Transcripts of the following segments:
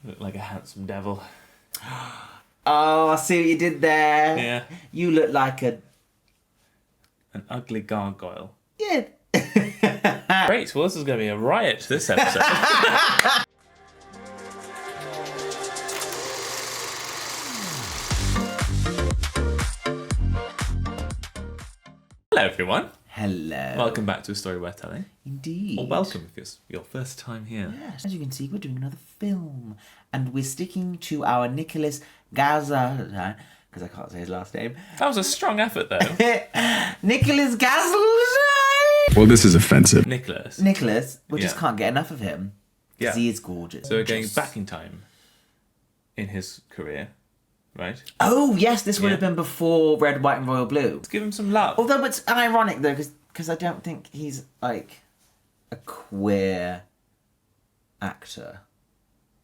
Look like a handsome devil. Oh, I see what you did there. Yeah. You look like an ugly gargoyle. Yeah. Great, well this is going to be a riot, this episode. Hello everyone. Hello. Welcome back to A Story Worth Telling. Indeed. Or welcome if it's your first time here. Yes. As you can see, we're doing another film. And we're sticking to our Nicholas Gaza... Because I can't say his last name. That was a strong effort though. Nicholas Gaza... Well, this is offensive. Nicholas. We just can't get enough of him. Because he is gorgeous. So we're going back in time in his career, right? Oh, yes, this would have been before Red, White and Royal Blue. Let's give him some love. Although it's ironic, though, because I don't think he's, like, a queer actor.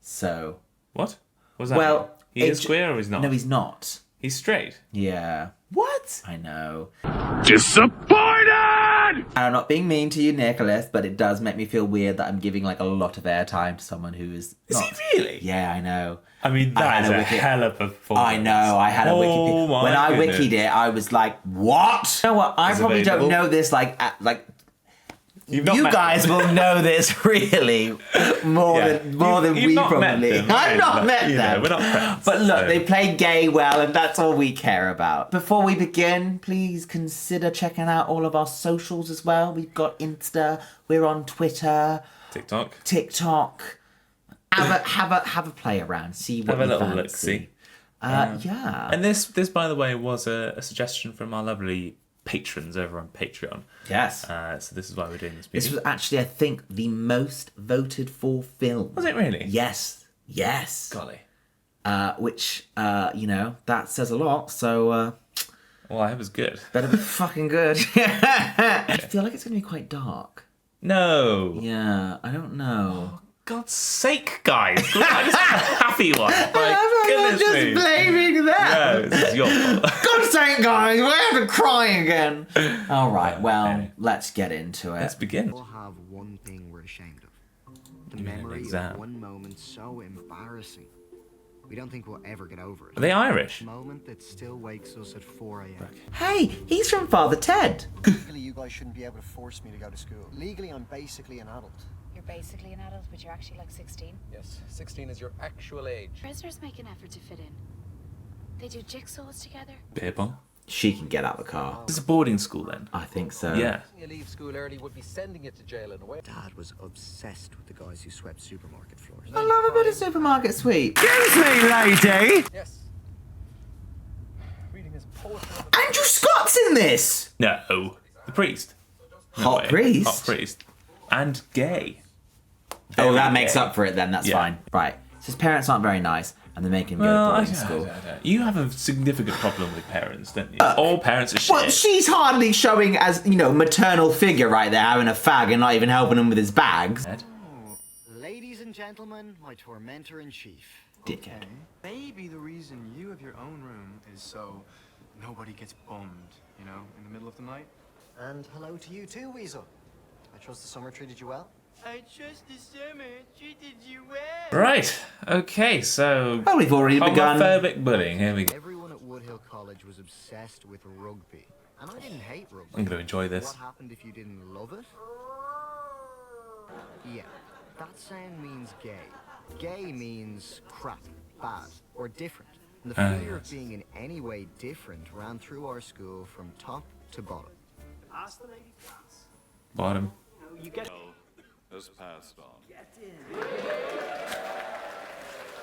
So... What? What's that mean? He is queer or he's not? No, he's not. He's straight. Yeah. What? I know. Disappointed! I'm not being mean to you, Nicholas, but it does make me feel weird that I'm giving, like, a lot of airtime to someone who is Is not. he really? Yeah, I know. I mean, that is a hell of a performance. I know, I had a wiki. my When I goodness. wikied it, I was like, what? You know what? I It's probably available. don't know this, like... You've not You met guys them. will know this really more than You've we not met probably. them, I've right? not But, met you know, them. we're not friends, But look, so- they play gay well, and that's all we care about. Before we begin, please consider checking out all of our socials as well. We've got Insta, we're on Twitter, TikTok. Have a play around, see what Have a you little fancy. look-see. Yeah. And this, by the way, was a suggestion from our lovely patrons over on Patreon. Yes. So this is why we're doing this. This was actually, I think, the most voted for film. Was it really? Yes. Yes. Golly. Which, that says a lot, so Well, I hope it's good. better be fucking good. I feel like it's going to be quite dark. No. Yeah, I don't know. God's sake, guys. I just had a happy one. My I'm not goodness just me. blaming that. No, this is your fault. God's sake, guys, we're having to cry again. All right, well, anyway. let's get into it. Let's begin. We all have one thing we're ashamed of. The You mean an memory exam? of one moment so embarrassing. We don't think we'll ever get over it. Are they Irish? A moment that still wakes us at 4 a.m. Hey, he's from Father Ted. Legally, you guys shouldn't be able to force me to go to school. Legally, I'm basically an adult. You're basically an adult, but you're actually like 16. Yes, 16 is your actual age. Prisoners make an effort to fit in. They do jigsaws together. Beer pong. She can get out the car. This is a boarding school then. I think so. Yeah. You leave school early would be sending you to jail in a way. Dad was obsessed with the guys who swept supermarket floors. I love a bit of supermarket sweep. Excuse me, lady! Yes. Reading his poetry on Andrew Scott's in this. No. The priest. No Hot way. priest? Hot priest. And gay. Oh, Very that makes gay. up for it then. That's Yeah. fine. Right. So his parents aren't very nice, and they're making him go Well, to I boarding don't school. know. You have a significant problem with parents, don't you? All parents are shit. Well, she's hardly showing as, maternal figure right there, having a fag and not even helping him with his bags. Ladies and gentlemen, my tormentor in chief. Dickhead. Maybe the reason you have your own room is so nobody gets bummed, in the middle of the night. And hello to you too, Weasel. I trust the summer treated you well. I trust the summer treated you well. Right. Okay, so... Well, we've already begun. Homophobic bullying. Here we go. Everyone at Woodhill College was obsessed with rugby. And I didn't hate rugby. I'm going to enjoy this. What happened if you didn't love it? Yeah, that sound means gay. Gay means crap, bad, or different. And the fear of being in any way different ran through our school from top to bottom. Ask the lady class. Bottom. You get Has passed on.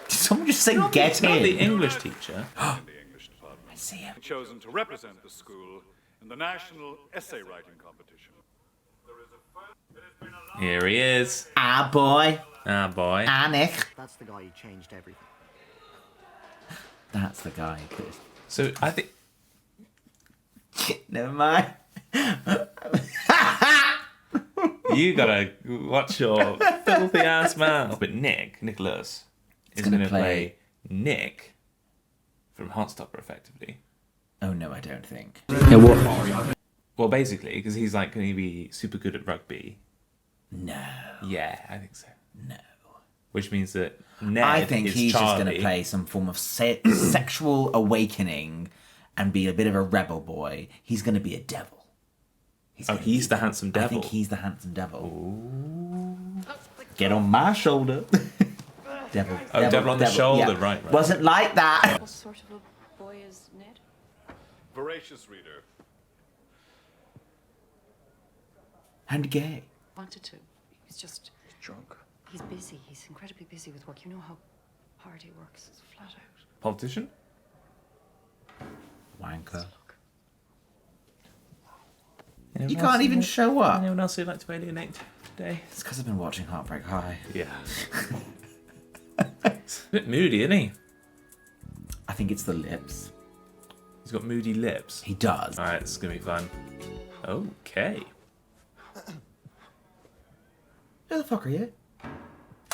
Did someone just say get It's not the in? English teacher. In the English department. I see him. Chosen to represent the school in the national essay writing competition. Here he is. Ah, boy. Ah, boy. Anik. That's the guy who changed everything. That's the guy. So, I think... Never mind. You gotta watch your filthy ass mouth. But Nicholas, is gonna going to play- play Nick from Heartstopper, effectively. Oh, no, I don't think. Well, basically, because he's like going to be super good at rugby. No. Yeah, I think so. No. Which means that Ned I think is he's just Charlie. going to play some form of sexual awakening and be a bit of a rebel boy. He's going to be a devil. He's the handsome devil. I think he's the handsome devil. Ooh. Get on my shoulder. Devil. Devil on the shoulder, yeah. right. Wasn't like that. What sort of a boy is Ned? Voracious reader. And gay. Wanted to. He's just Drunk. He's busy. He's incredibly busy with work. You know how hard he works. It's flat out. Politician? Wanker. Anyone You else can't even who- show up. Anyone else who'd like to alienate today? It's because I've been watching Heartbreak High. Yeah. It's a bit moody, isn't he? I think it's the lips. He's got moody lips. He does. Alright, this is going to be fun. Okay. Who the fuck are you?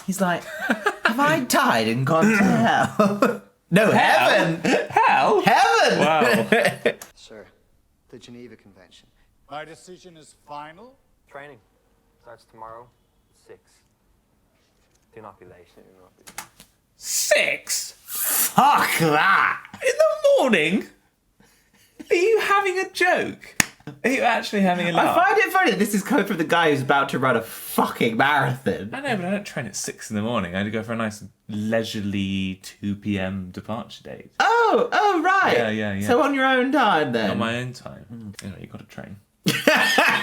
He's like, have I died and gone to hell? No, heaven! Hell? Heaven! Wow. Sir, the Geneva Convention. My decision is final. Training starts tomorrow, 6. Do not be late. 6? Fuck that! In the morning? Are you having a joke? Are you actually having a laugh? I find it funny that this is coming from the guy who's about to run a fucking marathon. I know, but I don't train at 6 in the morning. I go for a nice leisurely 2 p.m. departure date. Oh, right. Yeah. So on your own time then? On my own time. Anyway, you got to train.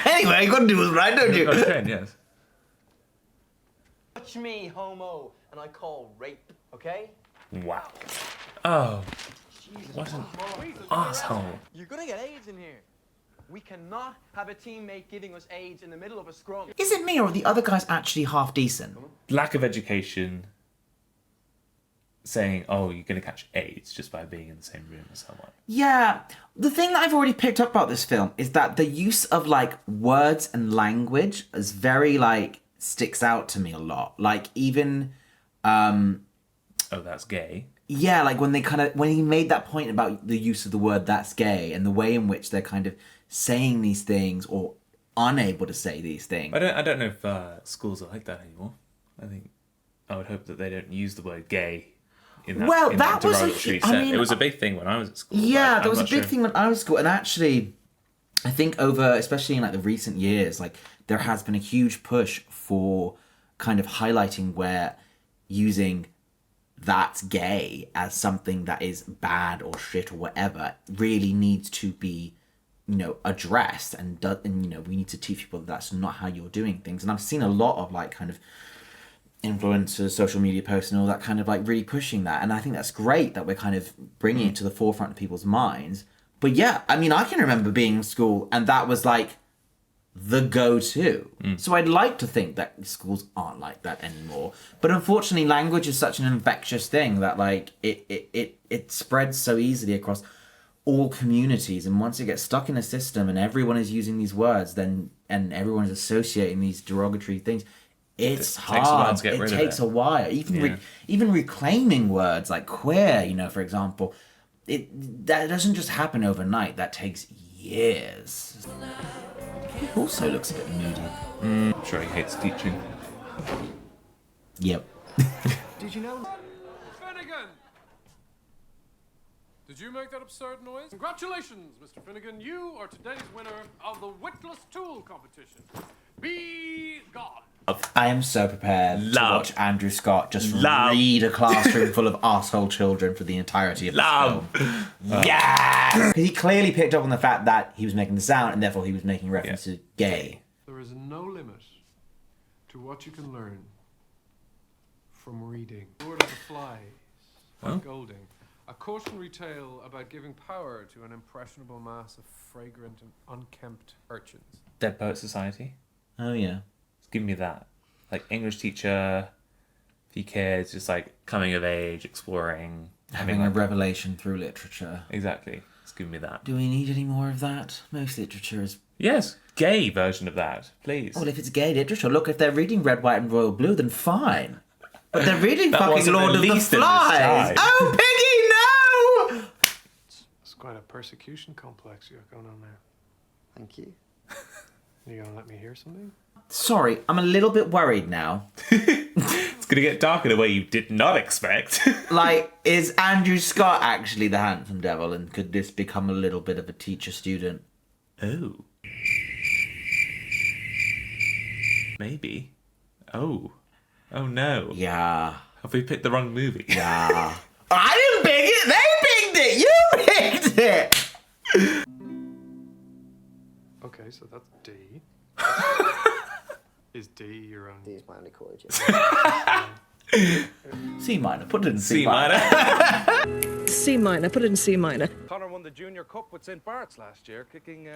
Anyway, you got to do what's right, don't You you? got to train, yes. Touch me, homo, and I call rape, okay? Wow. Oh. What an asshole. You're gonna get AIDS in here. We cannot have a teammate giving us AIDS in the middle of a scrum. Is it me or are the other guys actually half decent? Lack of education. Saying, oh, you're going to catch AIDS just by being in the same room as someone. Yeah. The thing that I've already picked up about this film is that the use of, like, words and language is very, like, sticks out to me a lot. Like, even... Oh, that's gay. Yeah, like when he made that point about the use of the word "that's gay" and the way in which they're kind of saying these things or unable to say these things. I don't know if schools are like that anymore. I would hope that they don't use the word gay in that, Well, in that was a derogatory I sense. mean, It was a big thing when I was at school. Yeah, but there was a I'm big not thing when I was at school, and actually, I think especially in like the recent years, like there has been a huge push for kind of highlighting where using "that's gay" as something that is bad or shit or whatever really needs to be, addressed and we need to teach people that that's not how you're doing things. And I've seen a lot of like kind of influencers, social media posts and all that kind of like really pushing that. And I think that's great that we're kind of bringing it to the forefront of people's minds. But yeah, I mean, I can remember being in school and that was like the go-to. So I'd like to think that schools aren't like that anymore. But unfortunately, language is such an infectious thing that like it spreads so easily across all communities. And once it gets stuck in a system and everyone is using these words, and everyone is associating these derogatory things, it's hard. Takes a while to get rid of takes it. a while. Even reclaiming words like queer, for example, that doesn't just happen overnight. That takes years. He also looks a bit moody. I'm sure he hates teaching. Yep. Did you know? Finnegan! Did you make that absurd noise? Congratulations, Mr. Finnegan. You are today's winner of the Witless Tool competition. Be gone. I am so prepared to Love. watch Andrew Scott just Love. read a classroom full of arsehole children for the entirety of the Love. film. Yes! He clearly picked up on the fact that he was making the sound and therefore he was making reference to gay. There is no limit to what you can learn from reading. Lord of the Flies by Huh? Golding. A cautionary tale about giving power to an impressionable mass of fragrant and unkempt urchins. Dead Poet Society. Oh yeah. Give me that. Like English teacher, few kids, just like coming of age, exploring, Having a like, revelation through literature. exactly. Just give me that. Do we need any more of that? Most literature is... Yes, gay version of that, please. Well, if it's gay literature, look, if they're reading Red, White and Royal Blue, then fine. But they're reading That fucking wasn't Lord of the released in this Flies! time. Oh, Piggy, no! It's quite a persecution complex you got going on there. Thank you. You gonna let me hear something? Sorry, I'm a little bit worried now. It's gonna get dark in a way you did not expect. Like, is Andrew Scott actually the handsome devil, and could this become a little bit of a teacher-student? Oh. Maybe. Oh. Oh no. Yeah. Have we picked the wrong movie? Yeah. I didn't pick it! They picked it! You picked it! Okay, so that's D. Is D your own? D is my only chord, C minor. Put it in C minor. C minor. Put it in C minor. Connor won the Junior Cup with St. Bart's last year, kicking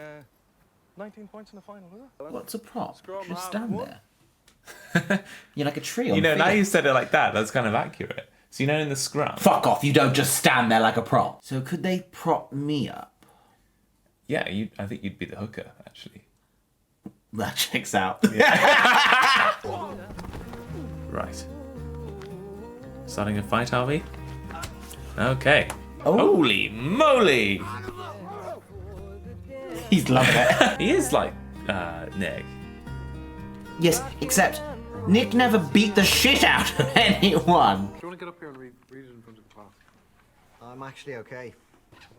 19 points in the final, was it? What's a prop? Scrum Just half stand one. there. You're like a tree on You know, the now field. you said it like that, that's kind of accurate. So you know in the scrum... Fuck off, you don't just stand there like a prop. So could they prop me up? Yeah, I think you'd be the hooker, actually. That checks out. Right. Starting a fight, are we? Okay. Oh. Holy moly! He's loving it. He is like, Nick. Yes, except Nick never beat the shit out of anyone. Do you want to get up here and read it in front of the class? I'm actually okay.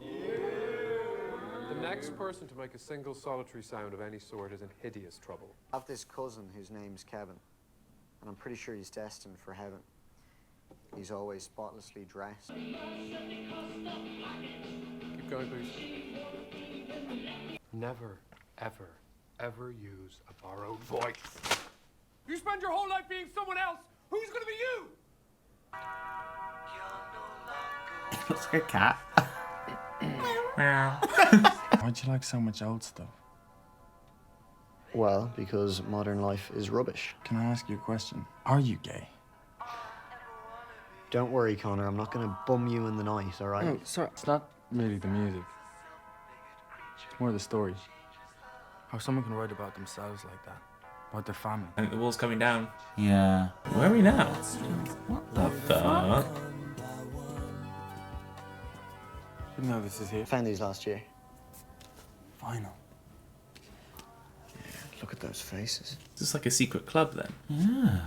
The next person to make a single solitary sound of any sort is in hideous trouble. I have this cousin whose name's Kevin, and I'm pretty sure he's destined for heaven. He's always spotlessly dressed. Keep going, please. Never, ever, ever use a borrowed voice. You spend your whole life being someone else. Who's gonna be you? He looks like a cat. Why'd you like so much old stuff? Well, because modern life is rubbish. Can I ask you a question? Are you gay? Don't worry, Connor. I'm not gonna bum you in the night, all right? No, sorry. It's not really the music. It's more the story. How someone can write about themselves like that. About their family. I think the wall's coming down. Yeah. Where are we now? What the fuck? You know this is here. I found these last year. Final. Look at those faces. Is this like a secret club then? Yeah.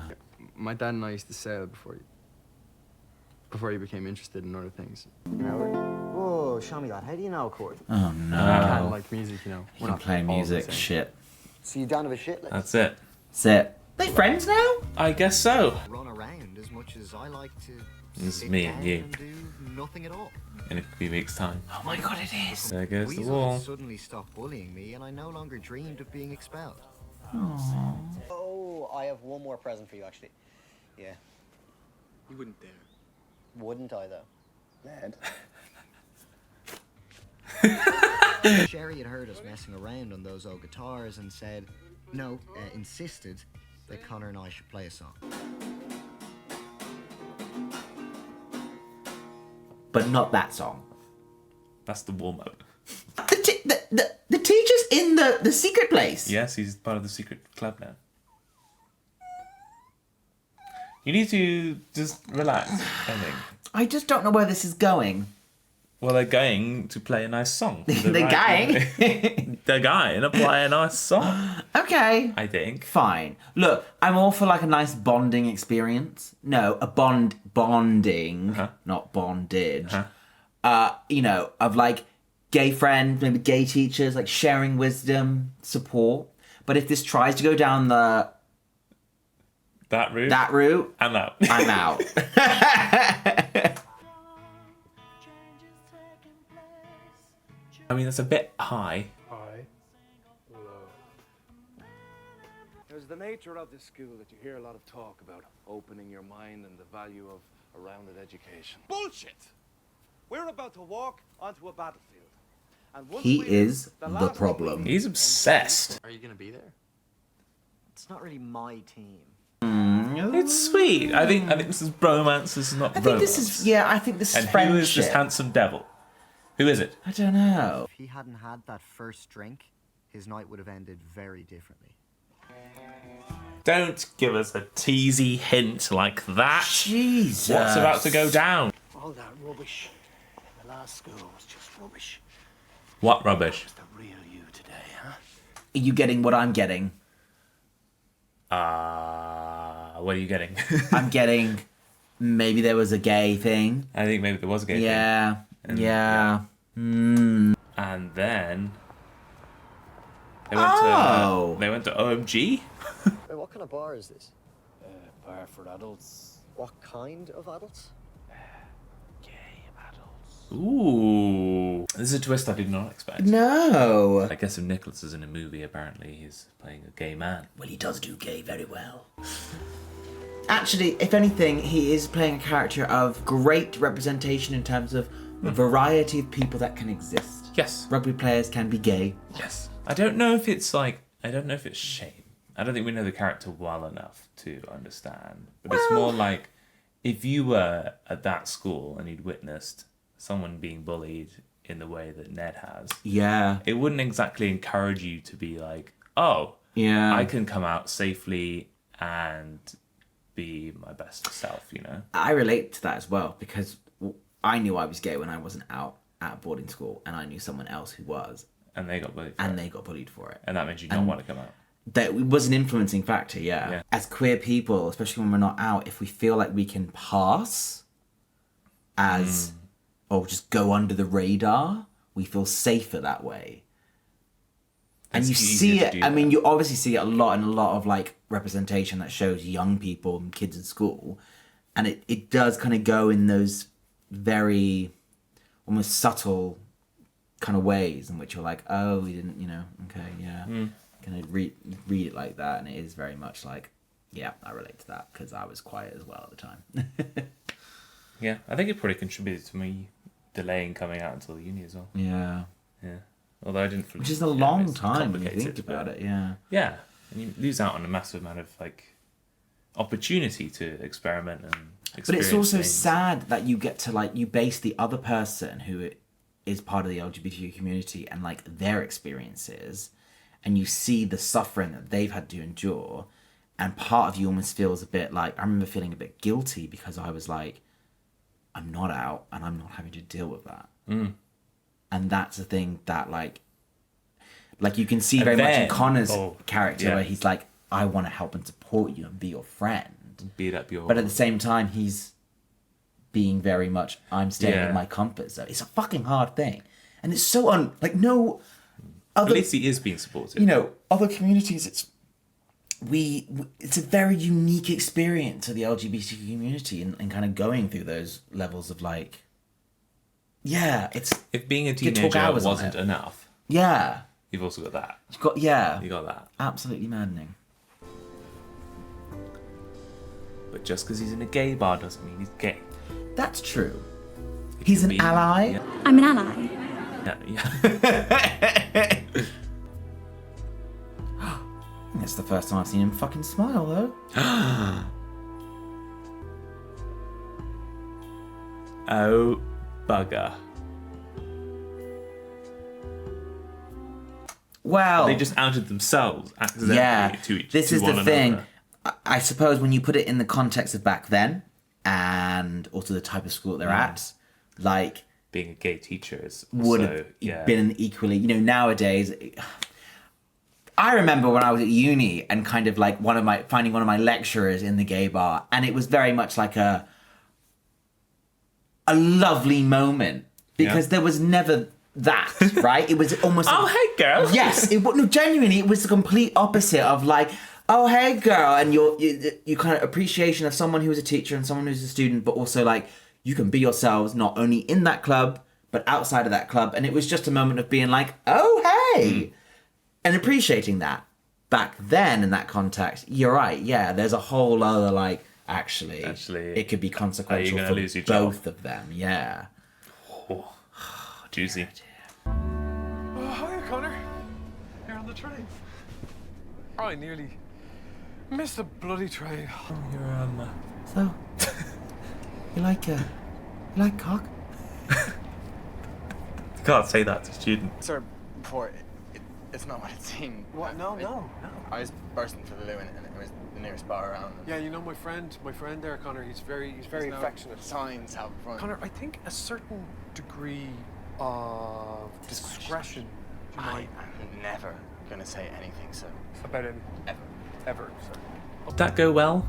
My dad and I used to sail before he became interested in other things. You know it? Whoa, show me that. How do you know a chord? Oh I kind of no. like music, you know. He can play music. Shit. So you don't have a shit list? That's it. That's it. They friends now? I guess so. Run around as much as I like to. It's sit me and down you. and do nothing at all. In a few weeks' time. Oh my god, it is. There goes the Weasel wall. has suddenly stopped bullying me, and I no longer dreamed of being expelled. Oh, I have one more present for you, actually. Yeah. You wouldn't dare. Wouldn't I, though? Ned. Sherry had heard us messing around on those old guitars and said, no, insisted that Connor and I should play a song. But not that song. That's the warm-up. The teacher's in the secret place. Yes, he's part of the secret club now. You need to just relax, I think. I just don't know where this is going. Well, they're going to play a nice song. The gang? They're going to play a nice song, Okay. I think. Fine. Look, I'm all for like a nice bonding experience. No, a bonding, not bondage. You know, of like gay friends, maybe gay teachers, like sharing wisdom, support. But if this tries to go down That route? I'm out. I'm out. I'm out. I mean, that's a bit high. High, low. There's the nature of this school that you hear a lot of talk about opening your mind and the value of a rounded education. Bullshit! We're about to walk onto a battlefield. And once He we is the the last problem. He's obsessed. Are you gonna be there? It's not really my team. It's sweet. I think this is bromance. This is not I romance. think this is, yeah, I think this is And friendship. who is this handsome devil? Who is it? I don't know. If he hadn't had that first drink, his night would have ended very differently. Don't give us a teasy hint like that. Jesus. What's about to go down? All that rubbish in the last school was just rubbish. What rubbish? The real you today, huh? Are you getting what I'm getting? What are you getting? I'm getting maybe there was a gay thing. I think maybe there was a gay thing. Yeah. And then they went to OMG. Wait, what kind of bar is this? Bar for adults. What kind of adults? Gay adults. Ooh, this is a twist I did not expect. No. I guess if Nicholas is in a movie, apparently he's playing a gay man. Well, he does do gay very well. Actually, if anything, he is playing a character of great representation in terms of the variety of people that can exist. Yes. Rugby players can be gay. Yes. I don't know if it's shame. I don't think we know the character well enough to understand. But it's more like if you were at that school and you'd witnessed someone being bullied in the way that Ned has. Yeah. It wouldn't exactly encourage you to be like, oh, yeah, I can come out safely and be my best self, you know? I relate to that as well because I knew I was gay when I wasn't out at boarding school and I knew someone else who was. And they got bullied for it. And that made you not want to come out. That was an influencing factor, yeah. As queer people, especially when we're not out, if we feel like we can pass as, or just go under the radar, we feel safer that way. And you see it, I mean, you obviously see it a lot in a lot of like representation that shows young people and kids in school. And it does kind of go in those very almost subtle kind of ways in which you're like, oh, we didn't, you know, okay, yeah. Kind of read it like that, and it is very much like, yeah, I relate to that because I was quiet as well at the time. Yeah, I think it probably contributed to me delaying coming out until uni as well. Yeah. Although I didn't. Which is a long time when you think about it. Yeah. Yeah, and you lose out on a massive amount of like opportunity to experiment and experience. But it's also things. sad that you get to like you base the other person who is part of the LGBT community and like their experiences. And you see the suffering that they've had to endure. And part of you almost feels a bit like, I remember feeling a bit guilty because I was like, I'm not out and I'm not having to deal with that. And that's the thing that like you can see very much in Connor's character where he's like, I want to help and support you and be your friend. But at the same time, he's being very much, I'm staying in my comfort zone. It's a fucking hard thing. And it's so at least he is being supported. You know, other communities, it's a very unique experience of the LGBT community and kind of going through those levels of like, it's if being a teenager wasn't enough. Yeah, you've also got that. You got that. Absolutely maddening. But just because he's in a gay bar doesn't mean he's gay. That's true. He's an ally. Yeah. I'm an ally. Yeah. It's the first time I've seen him fucking smile, though. Oh, bugger. Well, they just outed themselves accidentally to each other. This is the thing. I suppose when you put it in the context of back then, and also the type of school they're at, like being a gay teacher is would have been equally. You know, nowadays. I remember when I was at uni and kind of like finding one of my lecturers in the gay bar, and it was very much like a lovely moment because there was never that, right? It was almost hey girl. Yes, genuinely it was the complete opposite of like, oh hey girl, and your kind of appreciation of someone who was a teacher and someone who's a student, but also like you can be yourselves not only in that club but outside of that club, and it was just a moment of being like, oh hey. And appreciating that back then in that context, you're right. Yeah, there's a whole other like. Actually, it could be consequential for both of them. Yeah. Oh, juicy. Oh, hi, Connor. You're on the train. Oh, I nearly missed the bloody train. You're So, you like cock? You can't say that to students. Sir, before. It's not what it seemed. What? No. I was bursting through the loo and it was the nearest bar around. Yeah, you know my friend there, Connor. He's very affectionate. Signs out front. Connor, I think a certain degree of discretion. I am never gonna say anything, sir. About him. Ever, sir. Did that go well?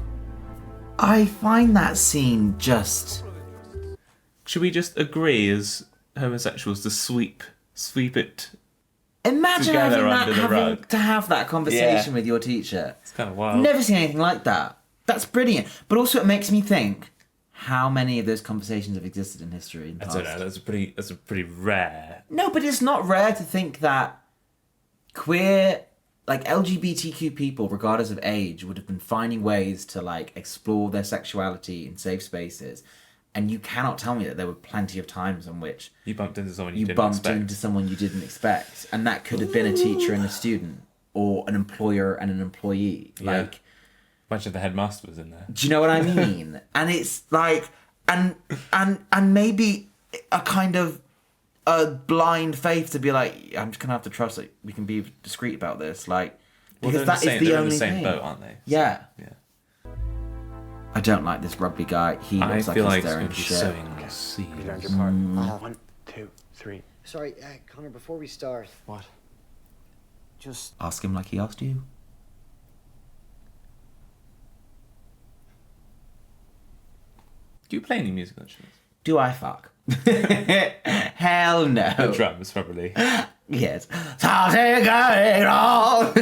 I find that scene just... Should we just agree as homosexuals to sweep it Imagine together under the having rug? to have that conversation with your teacher. It's kind of wild. Never seen anything like that. That's brilliant. But also it makes me think how many of those conversations have existed in history in the I past. don't know. That's a pretty rare. No, but it's not rare to think that queer, like LGBTQ people, regardless of age, would have been finding ways to like explore their sexuality in safe spaces. And you cannot tell me that there were plenty of times on which you bumped into someone you didn't expect, and that could have been a teacher and a student, or an employer and an employee. Yeah. Like, imagine if the headmaster was in there. do you know what I mean? And it's like, and maybe a kind of a blind faith to be like, I'm just gonna have to trust that we can be discreet about this, like, because that is the only thing. They're in the same boat, aren't they? Yeah. Yeah. I don't like this rugby guy. He looks I feel like like he's he's staring sowing shit. seeds. You learned your part. 1, 2, 3. Sorry, Connor, before we start, What? just Ask him like he asked you. Do you play any musical instruments? Do I fuck? Hell no. The drums, probably. Yes. Something going on.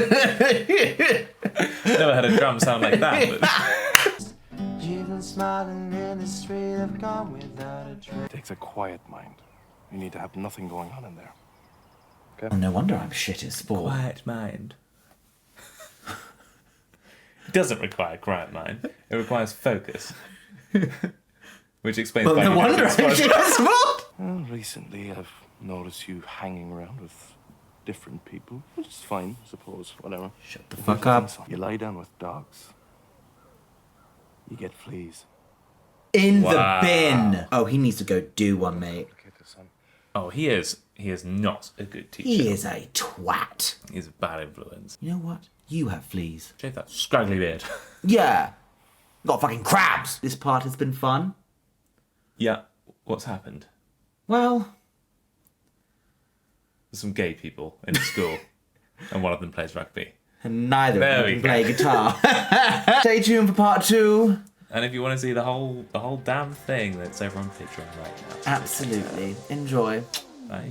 Never had a drum sound like that. But... You've been smiling in the street, I've gone without a drink. It takes a quiet mind. You need to have nothing going on in there. Okay? Oh, no wonder I'm shit at sport. Quiet mind. It doesn't require quiet mind. It requires focus. Which explains Well, why no you wonder don't I'm shit at sport. Well, recently I've noticed you hanging around with different people, which is fine, I suppose, whatever. Shut the fuck up. You lie down with dogs, you get fleas. In Wow. the bin. Oh, he needs to go do one, mate. Oh, he is not a good teacher. He is a twat. He's a bad influence. You know what? You have fleas. Shave that scraggly beard. Yeah. Got fucking crabs. This part has been fun. Yeah. What's happened? Well, There's some gay people in the school, and one of them plays rugby. and neither There of we them go. play guitar. Stay tuned for part 2. And if you want to see the whole damn thing, that's over on Patreon right now. Absolutely. Enjoy. Bye.